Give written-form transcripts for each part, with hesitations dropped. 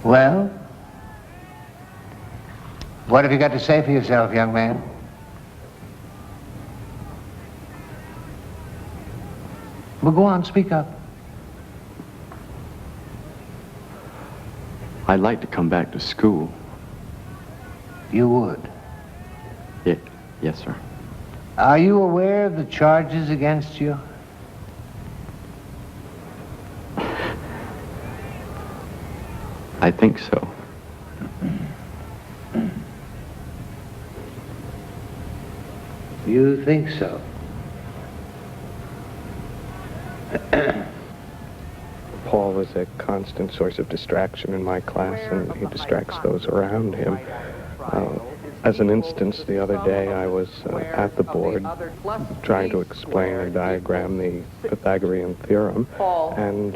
Well, what have you got to say for yourself, young man? Well, go on, speak up. I'd like to come back to school. You would? Yes, sir. Are you aware of the charges against you? I think so. You think so? Paul was a constant source of distraction in my class, and he distracts those around him. As an instance, the other day I was at the board trying to explain or diagram the Pythagorean theorem, and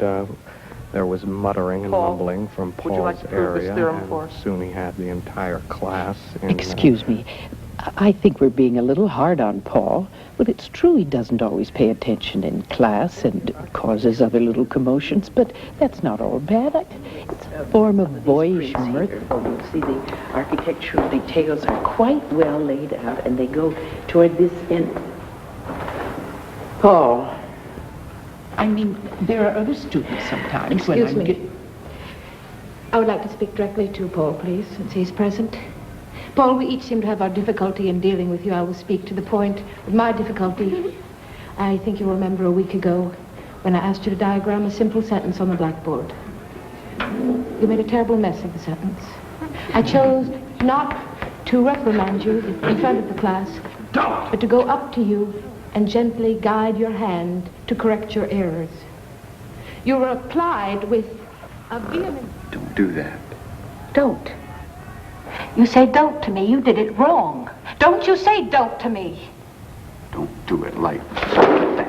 there was muttering and mumbling from Paul's area, and soon he had the entire class in... Excuse me. I think we're being a little hard on Paul. Well, it's true he doesn't always pay attention in class and causes other little commotions, but that's not all bad. It's a form of boyish mirth. You see, the architectural details are quite well laid out, and they go toward this end. Paul, I mean, there are other students sometimes. Excuse me. I would like to speak directly to Paul, please, since he's present. Paul, we each seem to have our difficulty in dealing with you. I will speak to the point with my difficulty. I think you'll remember a week ago when I asked you to diagram a simple sentence on the blackboard. You made a terrible mess of the sentence. I chose not to reprimand you in front of the class, but to go up to you and gently guide your hand to correct your errors. You replied with a vehement... Don't do that. Don't. You say don't to me. You did it wrong. Don't you say don't to me. Don't do it like that.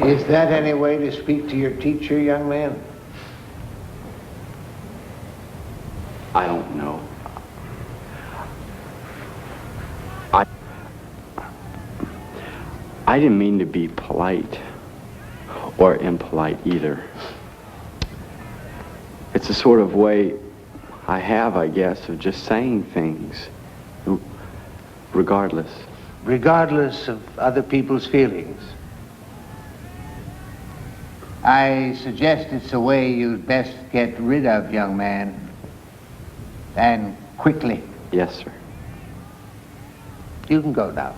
Is that any way to speak to your teacher, young man? I don't know. I didn't mean to be polite or impolite either. It's a sort of way I have, I guess, of just saying things, regardless. Regardless of other people's feelings. I suggest it's a way you'd best get rid of, young man. And quickly. Yes, sir. You can go now.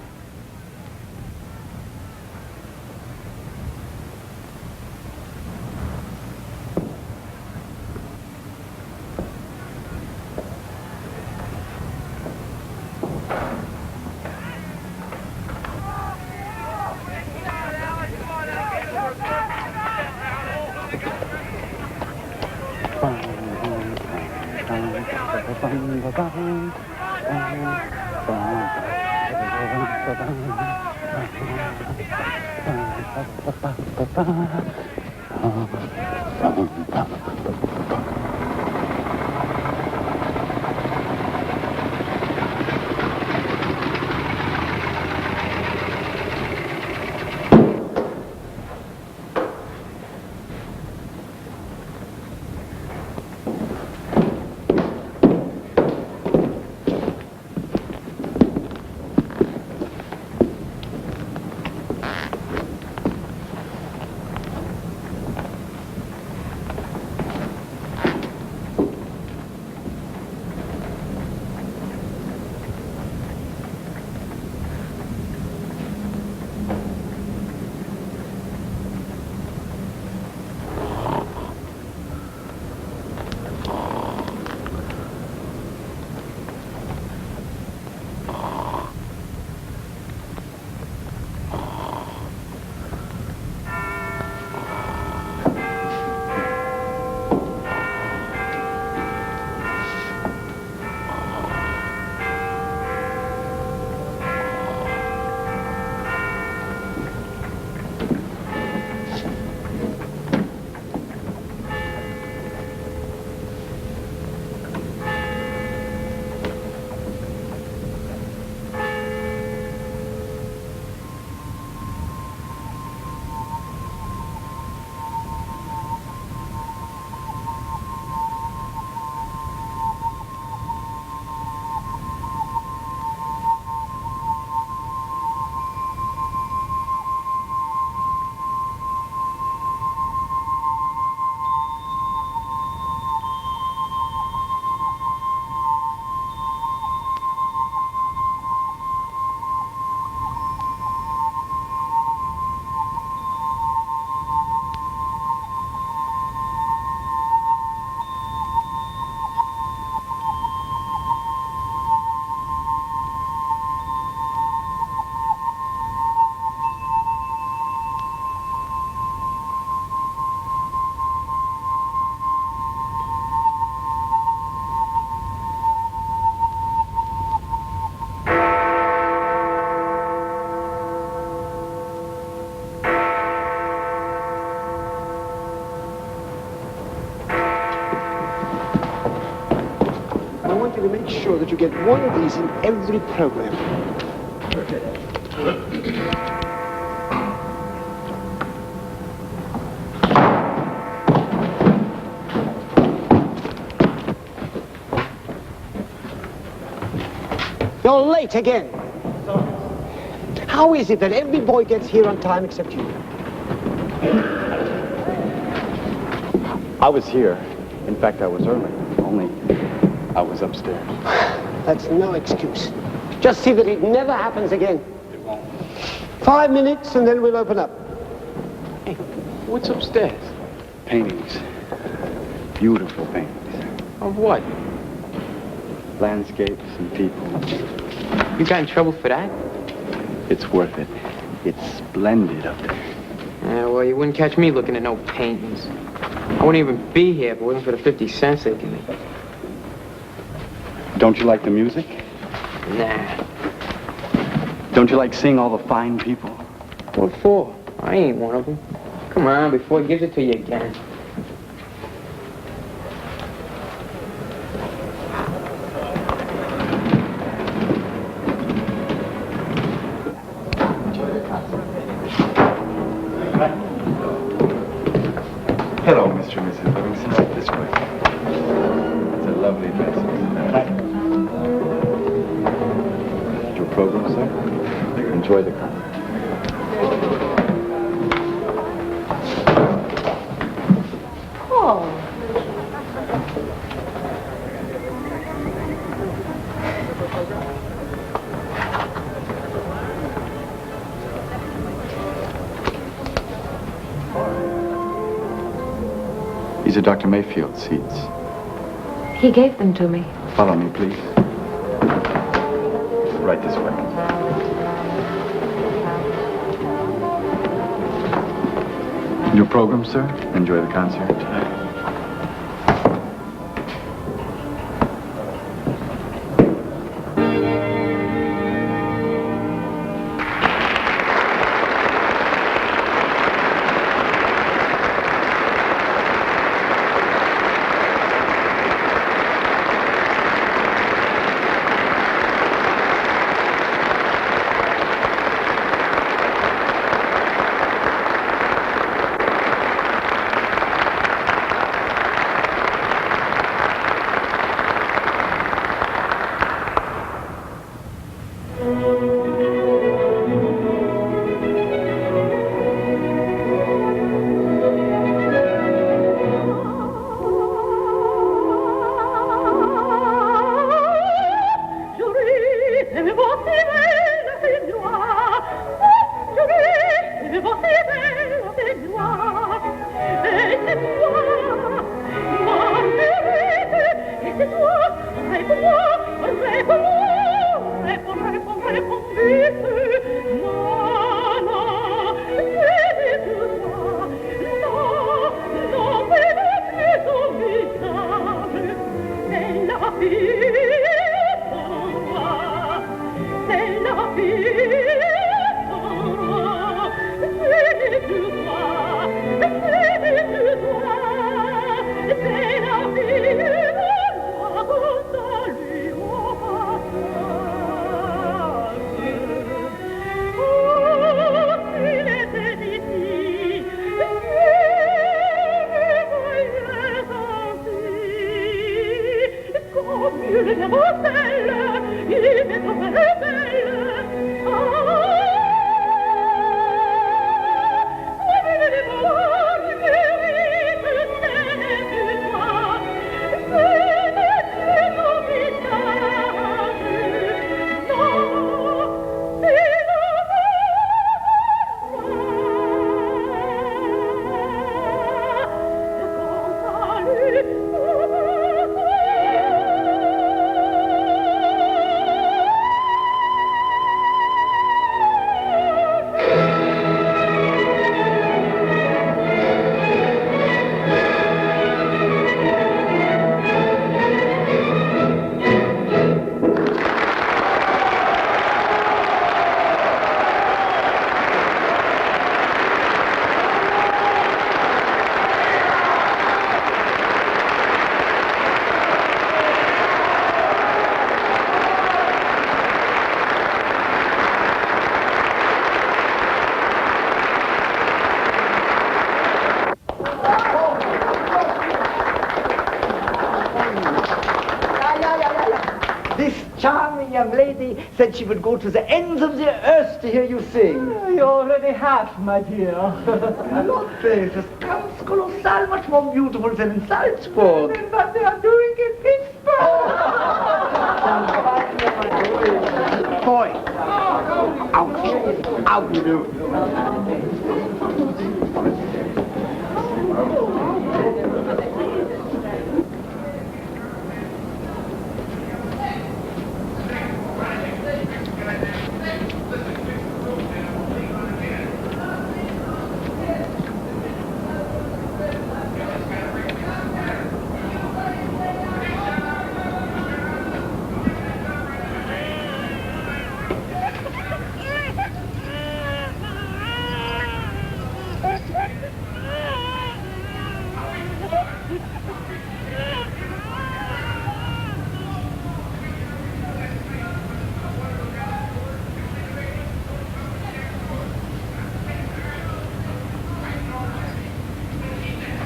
we make sure that you get one of these in every program. You're late again. How is it that every boy gets here on time except you? I was here. In fact, I was early. Only I was upstairs. That's no excuse. Just see that it never happens again. It won't. 5 minutes and then we'll open up. Hey, what's upstairs? Paintings. Beautiful paintings. Of what? Landscapes and people. You got in trouble for that? It's worth it. It's splendid up there. Yeah, well, you wouldn't catch me looking at no paintings. I wouldn't even be here if it wasn't for the 50 cents they give me. Don't you like the music? Nah. Don't you like seeing all the fine people? What for? I ain't one of them. Come on, before he gives it to you again. Hello, Mr. and Mrs. Livingston. Right this way. It's a lovely dress. Your program, sir? Enjoy the concert. Paul. These are Dr. Mayfield's seats. He gave them to me. Follow me, please. Right this way. Your program, sir? Enjoy the concert. young lady said she would go to the ends of the earth to hear you sing. You already have, my dear. Lord gracious, ganz colossal, much more beautiful than in Salzburg. But they are doing in Pittsburgh. Boy, out, out.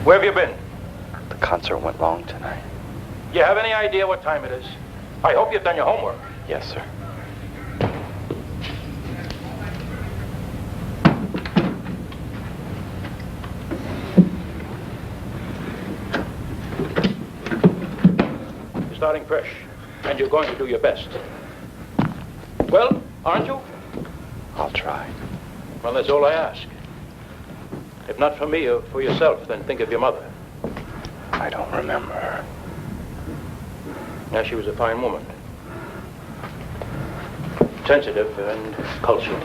Where have you been? The concert went long tonight. You have any idea what time it is? I hope you've done your homework. Yes, sir. You're starting fresh, and you're going to do your best. Well, aren't you? I'll try. Well, that's all I ask. If not for me or for yourself, then think of your mother. I don't remember her. Now, she was a fine woman. Sensitive and cultured.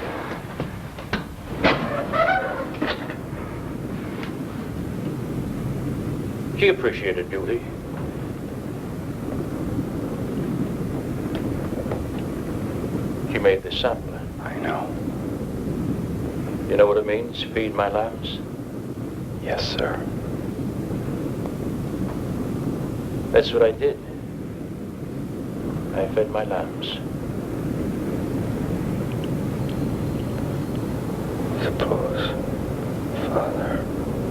She appreciated beauty. She made this sampler. I know. You know what it means, feed my lambs? Yes, sir. That's what I did. I fed my lambs. Suppose Father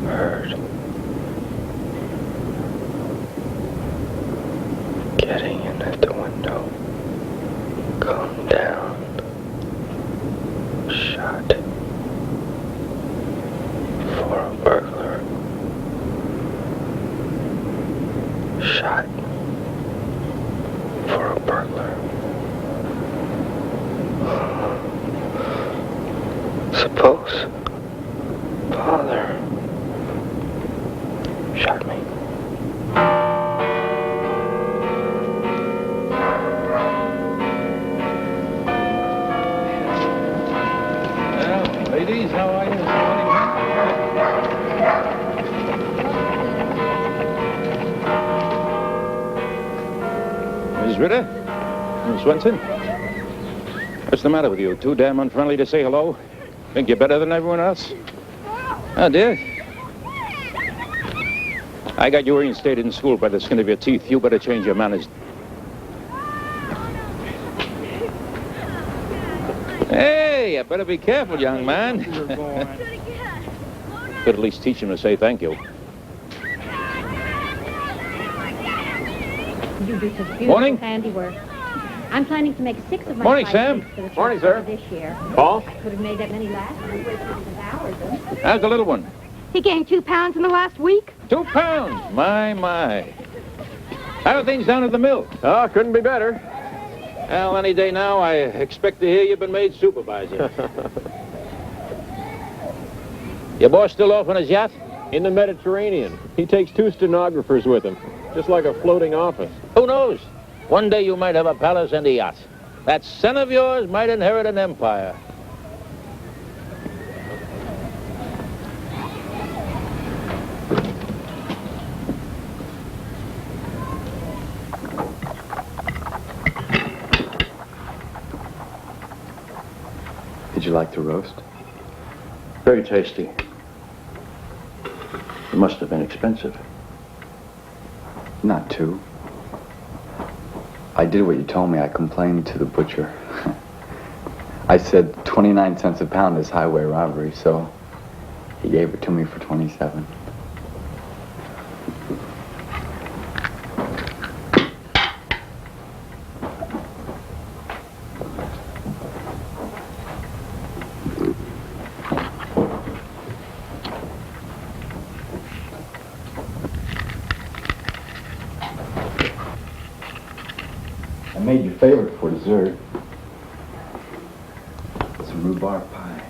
heard getting in at the window, come down, shot for a burglar, shot for a burglar. Suppose Father shot me. Well, ladies, how are you this morning? Miss Ritter? Miss Swenson? What's the matter with you? Too damn unfriendly to say hello? Think you're better than everyone else? Oh, dear. I got you reinstated in school by the skin of your teeth. You better change your manners. Hey, you better be careful, young man. Could at least teach him to say thank you. You do such beautiful Morning. handiwork. I'm planning to make 6 of my Morning, 5 Sam. cakes for the Morning, church sir. this year. Paul? I could have made that many last week. How's the little one? He gained 2 pounds in the last week. 2 pounds. My. How are things down at the mill? Oh, couldn't be better. Well, any day now, I expect to hear you've been made supervisor. Your boss still off on his yacht? In the Mediterranean. He takes 2 stenographers with him, just like a floating office. Who knows? One day you might have a palace and a yacht. That son of yours might inherit an empire. Did you like the roast? Very tasty. It must have been expensive. Not too. I did what you told me. I complained to the butcher. I said 29 cents a pound is highway robbery, so he gave it to me for 27. made your favorite for dessert. Some rhubarb pie.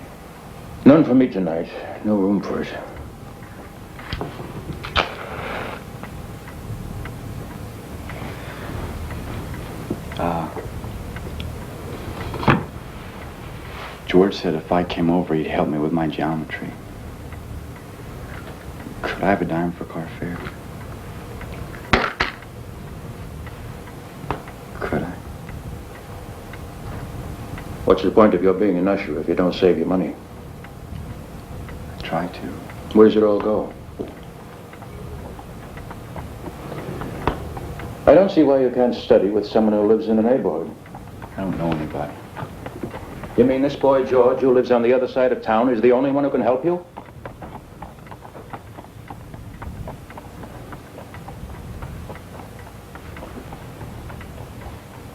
None for me tonight. No room for it. George said if I came over, he'd help me with my geometry. Could I have a dime for car fare? Could I? What's the point of your being an usher if you don't save your money? I try to. Where does it all go? I don't see why you can't study with someone who lives in the neighborhood. I don't know anybody. You mean this boy, George, who lives on the other side of town, is the only one who can help you?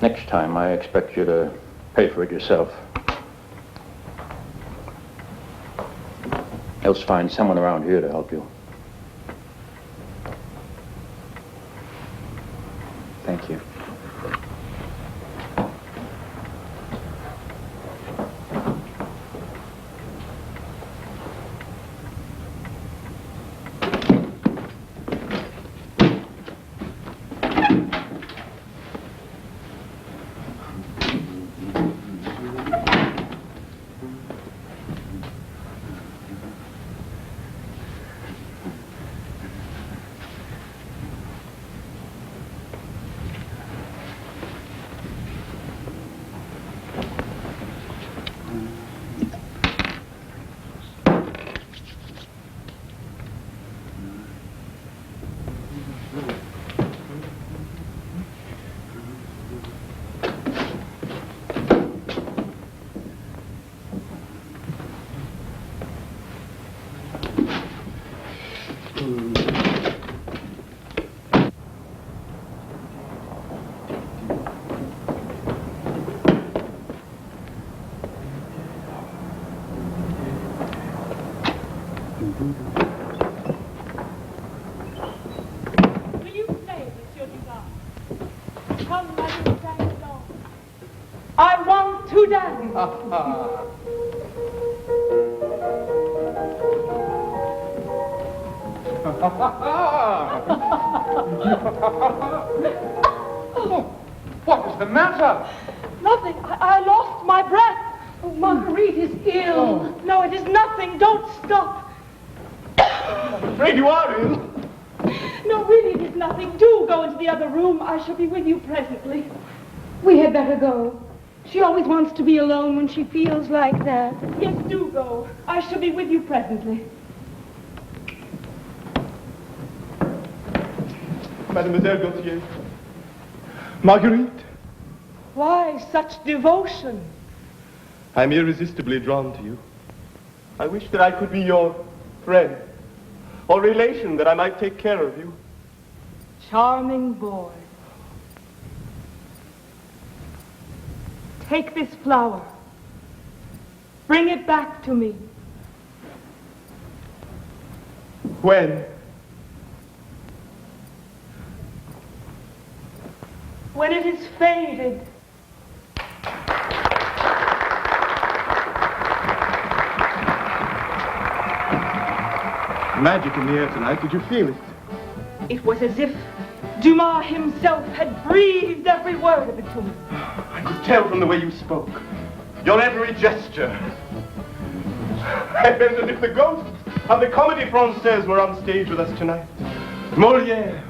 Next time, I expect you to pay for it yourself. Else find someone around here to help you. Thank you. I want to dance. What is the matter? Nothing. I lost my breath. Oh, Marguerite is ill. Oh. No, it is nothing. Don't stop. I'm afraid you are ill. No, really, it is nothing. Do go into the other room. I shall be with you presently. We had better go. She always wants to be alone when she feels like that. Yes, do go. I shall be with you presently. Mademoiselle Gauthier. Marguerite. Why such devotion? I'm irresistibly drawn to you. I wish that I could be your friend or relation, that I might take care of you. Charming boy. Take this flower. Bring it back to me. When? When it is faded. Magic in the air tonight. Did you feel it? It was as if Dumas himself had breathed every word of it to me. I could tell from the way you spoke. Your every gesture. I felt as if the ghosts of the Comédie Française were on stage with us tonight. Molière,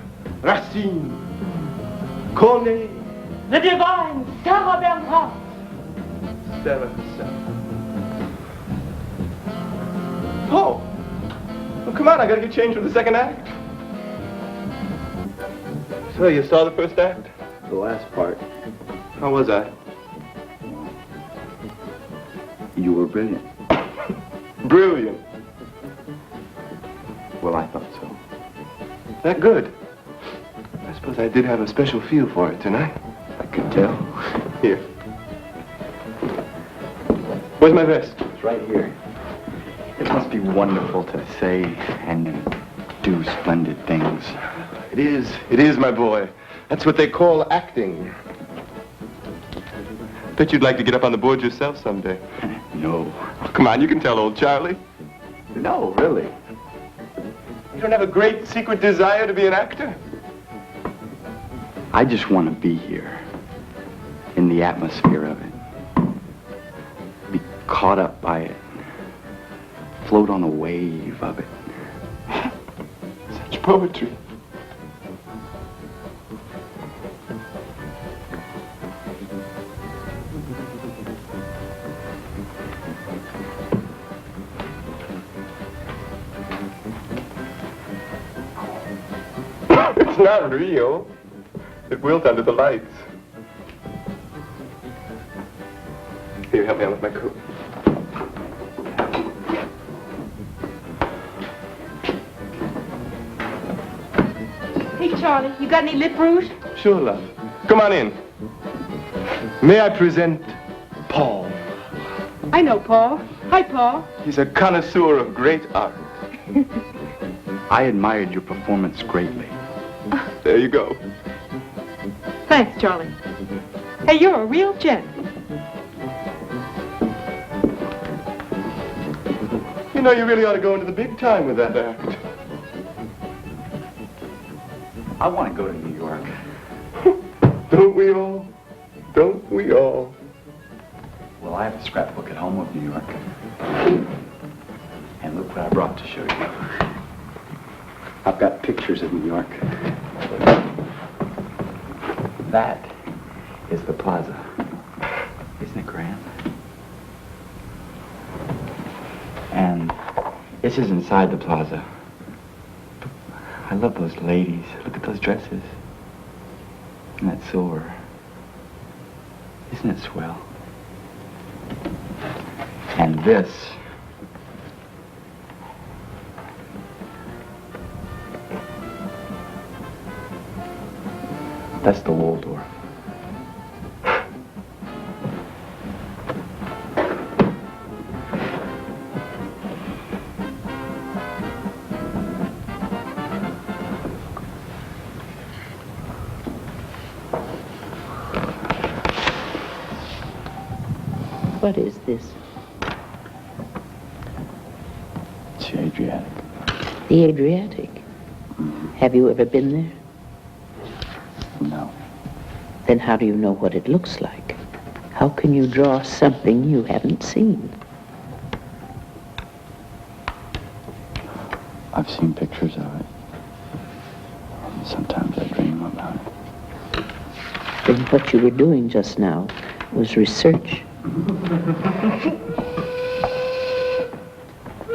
Racine, Corneille. The divine Sarah Bernhardt. Sarah herself. Oh! Well, come on, I gotta get changed for the second act. So, you saw the first act? The last part. How was I? You were brilliant. Brilliant. Well, I thought so. That good. I suppose I did have a special feel for it tonight. I could tell. Here. Where's my vest? It's right here. It must be wonderful to say and do splendid things. It is, my boy. That's what they call acting. Bet you'd like to get up on the board yourself someday. No. Oh, come on, you can tell old Charlie. No, really. You don't have a great secret desire to be an actor? I just want to be here, in the atmosphere of it. Be caught up by it. Float on a wave of it. Such poetry. It's not real. It wilt under the lights. Here, help me out with my coat. Hey, Charlie, you got any lip rouge? Sure, love. Come on in. May I present Paul? I know Paul. Hi, Paul. He's a connoisseur of great art. I admired your performance greatly. There you go. Thanks, Charlie. Hey, you're a real gent. You know, you really ought to go into the big time with that act. I want to go to New York. Don't we all? Don't we all? Well, I have a scrapbook at home of New York. And look what I brought to show you. I've got pictures of New York. That is the plaza. Isn't it grand? And this is inside the plaza. I love those ladies. Look at those dresses. And that silver. Isn't it swell? And this. That's the Waldorf. What is this? It's the Adriatic. The Adriatic? Have you ever been there? No. Then how do you know what it looks like? How can you draw something you haven't seen? I've seen pictures of it. And sometimes I dream about it. Then what you were doing just now was research.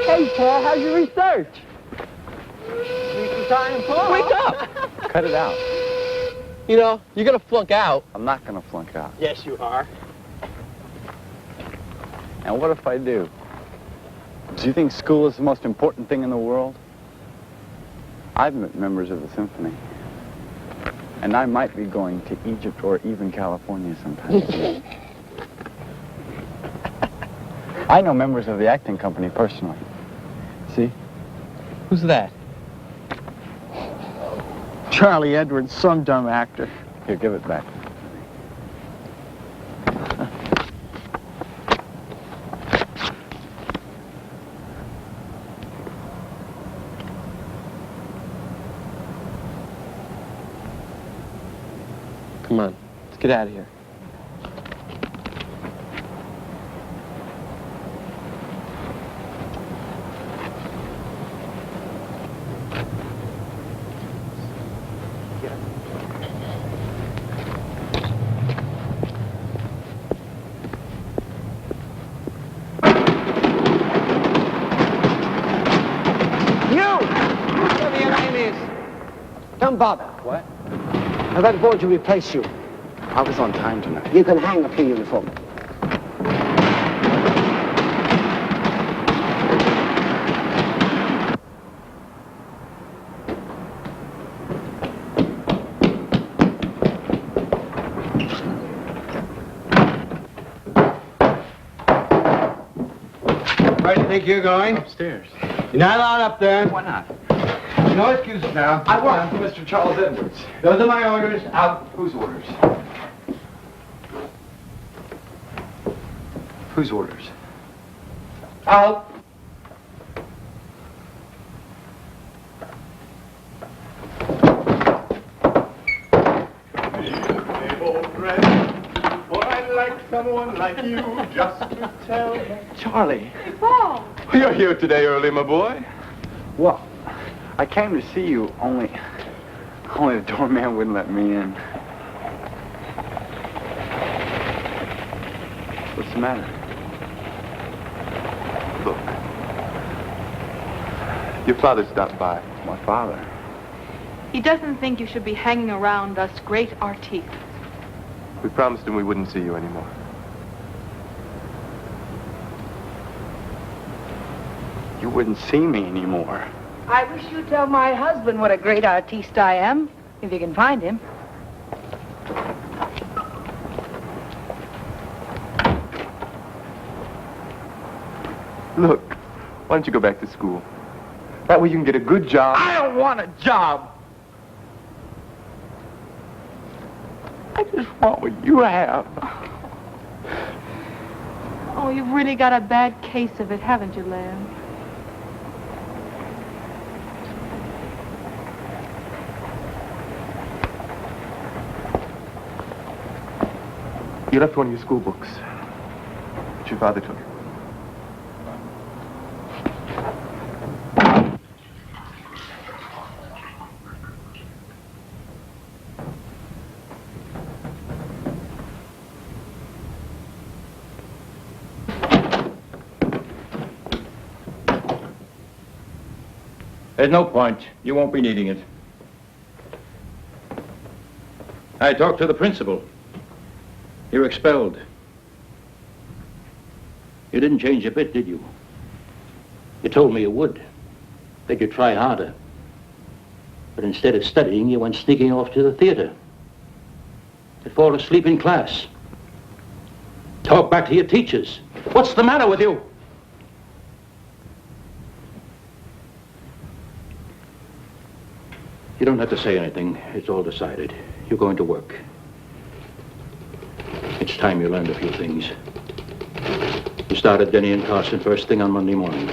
Hey, Paul, how's your research? Need some time, Paul? Wake up! Cut it out. You know, you're gonna flunk out. I'm not gonna flunk out. Yes, you are. And what if I do? Do you think school is the most important thing in the world? I've met members of the symphony. And I might be going to Egypt or even California sometime. I know members of the acting company personally. See? Who's that? Charlie Edwards, some dumb actor. Here, give it back. Come on, let's get out of here. Don't bother. What? I've got board to replace you. I was on time tonight. You can hang up your uniform. Where do you think you're going? Upstairs. You're not allowed up there. Why not? No excuses now. I work for Mr. Charles Edwards. Those are my orders. Out. Whose orders? Whose orders? Out. Someone like you just to tell me. Charlie. Hey, Paul. You're here today early, my boy. Well, I came to see you, only the doorman wouldn't let me in. What's the matter? Look. Your father stopped by. My father? He doesn't think you should be hanging around us great artistes. We promised him we wouldn't see you anymore. You wouldn't see me anymore. I wish you'd tell my husband what a great artiste I am, if you can find him. Look, why don't you go back to school? That way you can get a good job. I don't want a job. I just want what you have. Oh, you've really got a bad case of it, haven't you, Lamb? You left one of your school books. But your father took it. There's no point. You won't be needing it. I talked to the principal. You're expelled. You didn't change a bit, did you? You told me you would. That you'd try harder. But instead of studying, you went sneaking off to the theater. You'd fall asleep in class. Talk back to your teachers. What's the matter with you? You don't have to say anything. It's all decided. You're going to work. It's time you learned a few things. You started Denny and Carson first thing on Monday morning.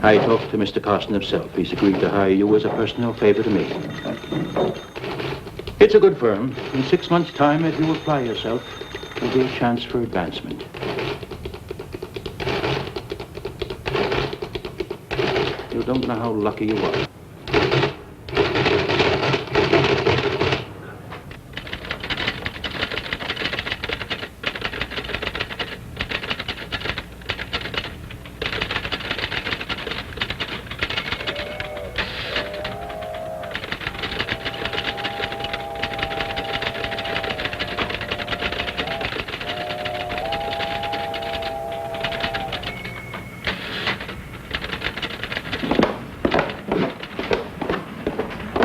I talked to Mr. Carson himself. He's agreed to hire you as a personal favor to me. It's a good firm. In 6 months' time, if you apply yourself, there'll be a chance for advancement. You don't know how lucky you are.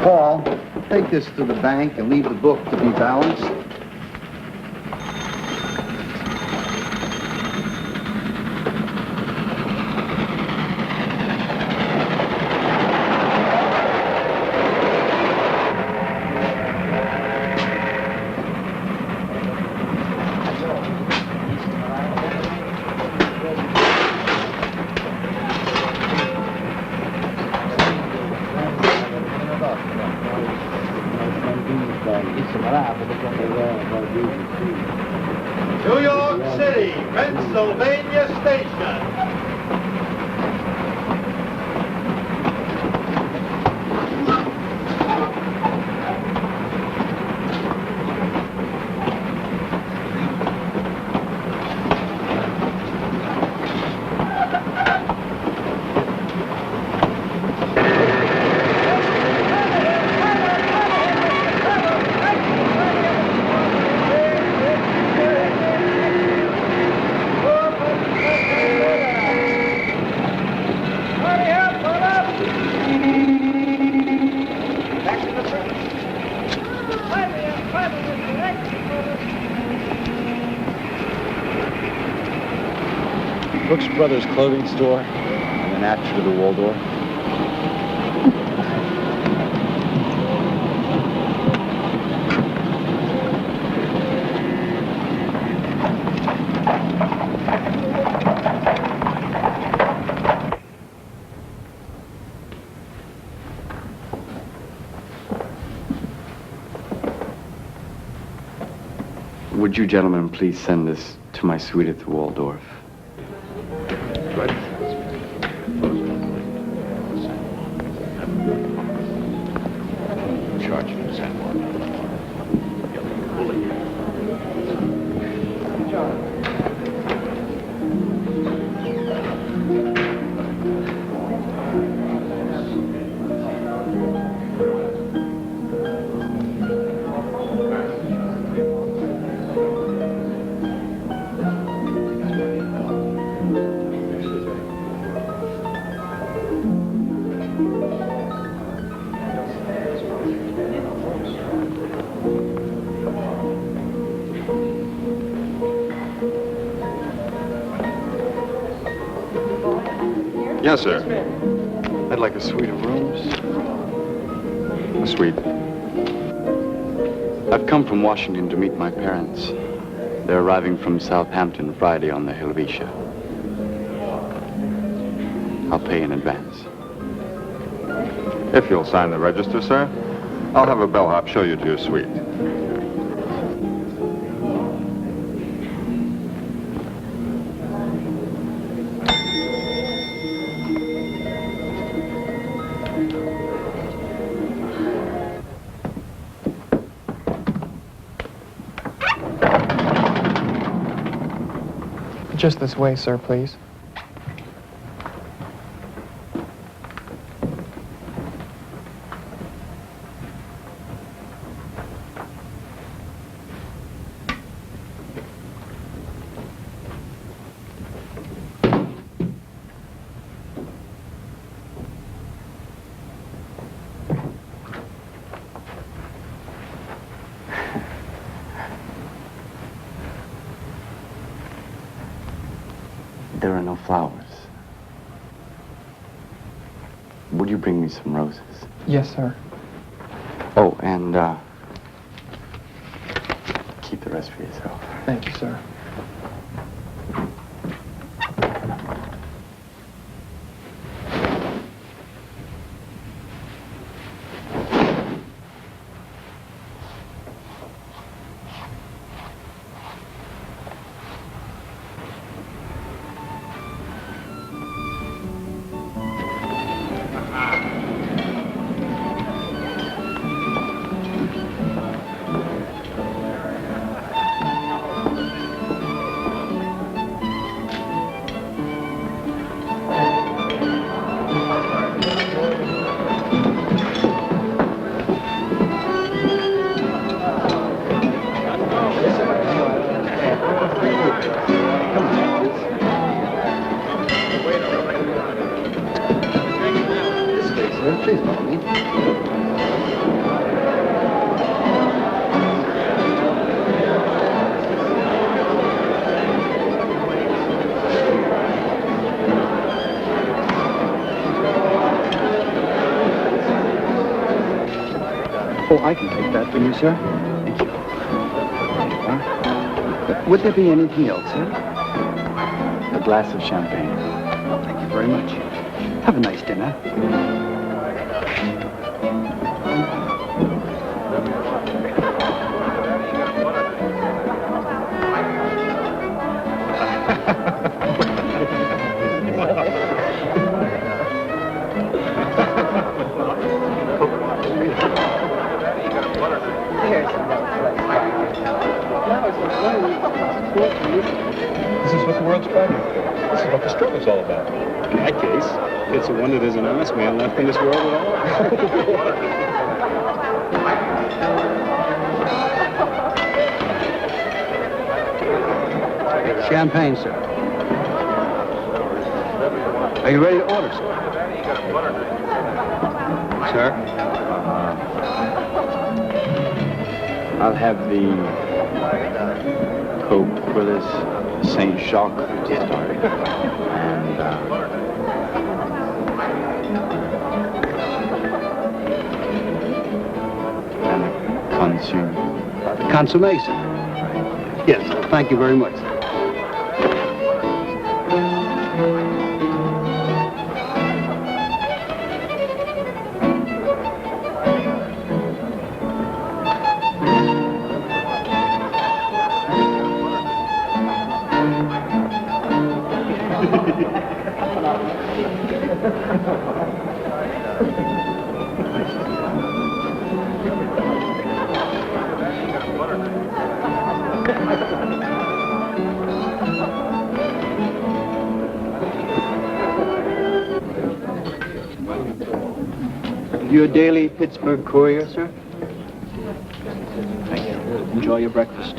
Paul, take this to the bank and leave the book to be balanced. New York City, Pennsylvania Station. Brooks Brothers clothing store, and then after the Waldorf. Would you gentlemen please send this to my suite at the Waldorf? Charge for this animal. Yes, sir. I'd like a suite of rooms. A suite. I've come from Washington to meet my parents. They're arriving from Southampton Friday on the Helvetia. I'll pay in advance. If you'll sign the register, sir, I'll have a bellhop show you to your suite. Just this way, sir, please. There are no flowers. Would you bring me some roses? Yes, sir. Oh, and, keep the rest for yourself. Thank you, sir. Please follow me. Oh, I can take that from you, sir. Thank you. Would there be anything else, sir? A glass of champagne. Oh, thank you very much. Have a nice dinner. This is what the world's fighting for. This is what the struggle's all about. In my case, it's a wonder there's an honest man left in this world at all. Champagne, sir. Are you ready to order, sir? Sir? I'll have the Coke Willis St. Jacques to start. And consomme. Consommé, sir. Yes, thank you very much, sir. Your daily Pittsburgh courier, sir? Thank you. Enjoy your breakfast.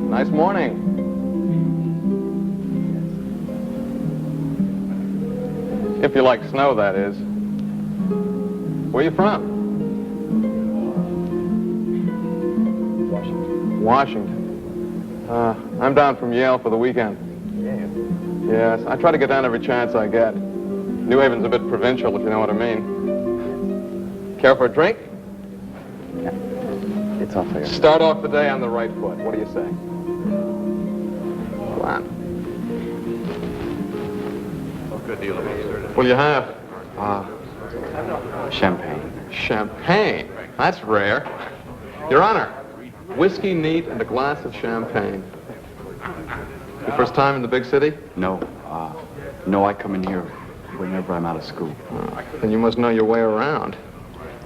Nice morning. If you like snow, that is. Where you from? Washington. I'm down from Yale for the weekend. Yes, I try to get down every chance I get. New Haven's a bit provincial, if you know what I mean. Care for a drink? It's off here. Start off the day on the right foot. What do you say? Go on. Good deal of it. What'll you have? Champagne. Champagne? That's rare. Your Honor, whiskey neat and a glass of champagne. Your first time in the big city? No. No, I come in here whenever I'm out of school. Then you must know your way around.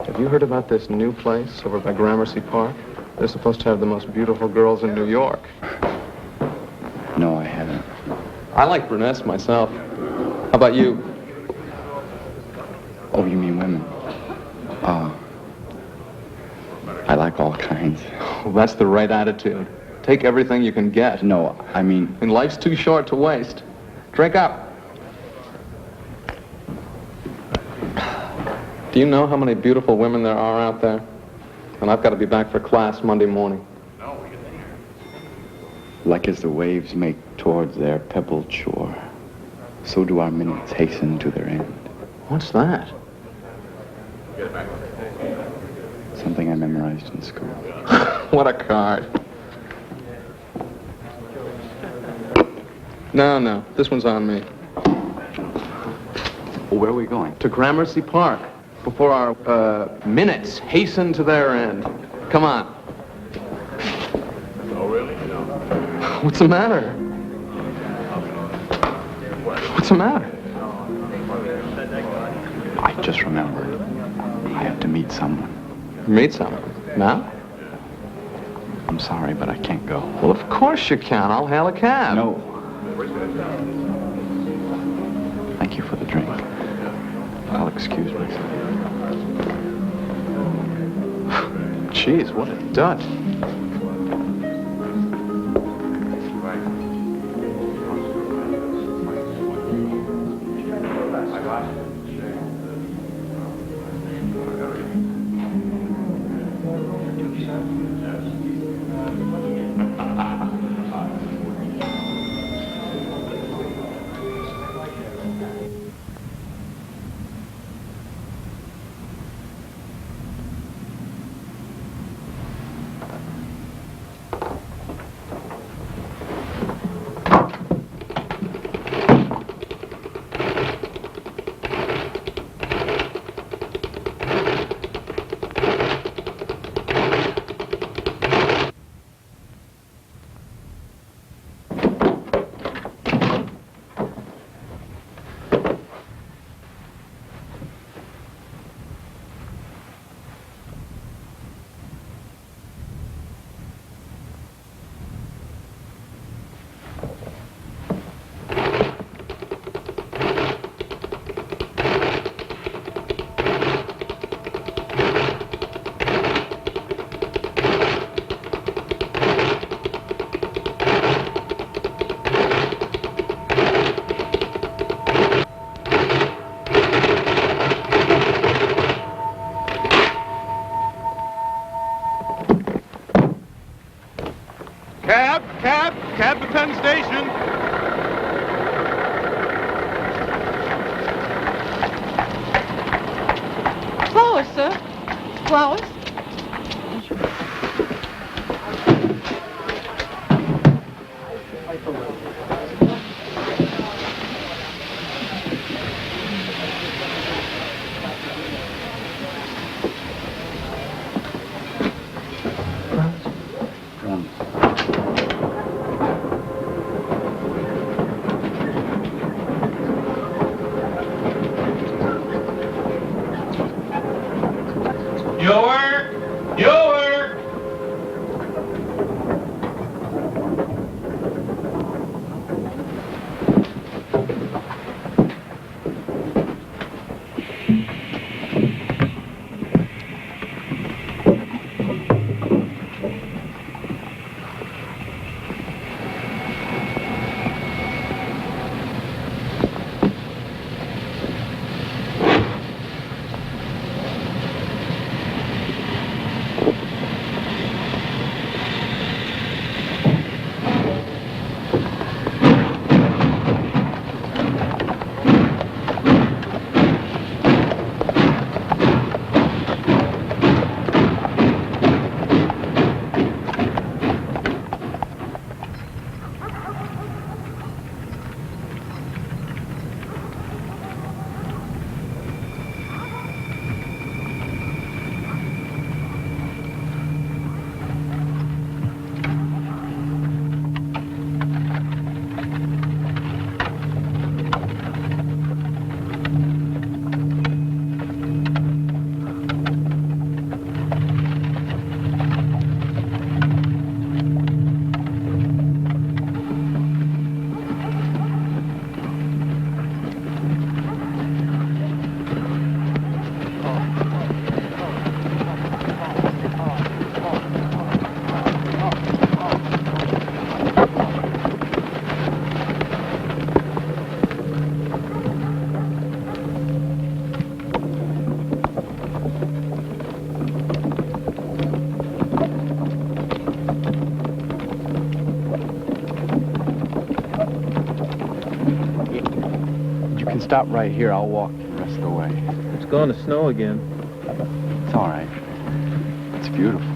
Have you heard about this new place over by Gramercy Park? They're supposed to have the most beautiful girls in New York. No, I haven't. I like brunettes myself. How about you? Oh, you mean women? I like all kinds. Well, that's the right attitude. Take everything you can get. No, I mean... And life's too short to waste. Drink up. Do you know how many beautiful women there are out there? And I've got to be back for class Monday morning. Like as the waves make towards their pebbled shore, so do our minutes hasten to their end. What's that? Something I memorized in school. What a card. No, this one's on me. Well, where are we going? To Gramercy Park. Before our minutes hasten to their end. Come on. Oh, really? No. What's the matter? What's the matter? I just remembered. I have to meet someone. Meet someone? Now? I'm sorry, but I can't go. Well, of course you can. I'll hail a cab. No. Thank you for the drink. I'll excuse myself. Jeez, what a dud. Cab to Penn Station. Flowers, sir. Flowers. Your work. Stop right here. I'll walk the rest of the way. It's going to snow again. It's all right. It's beautiful.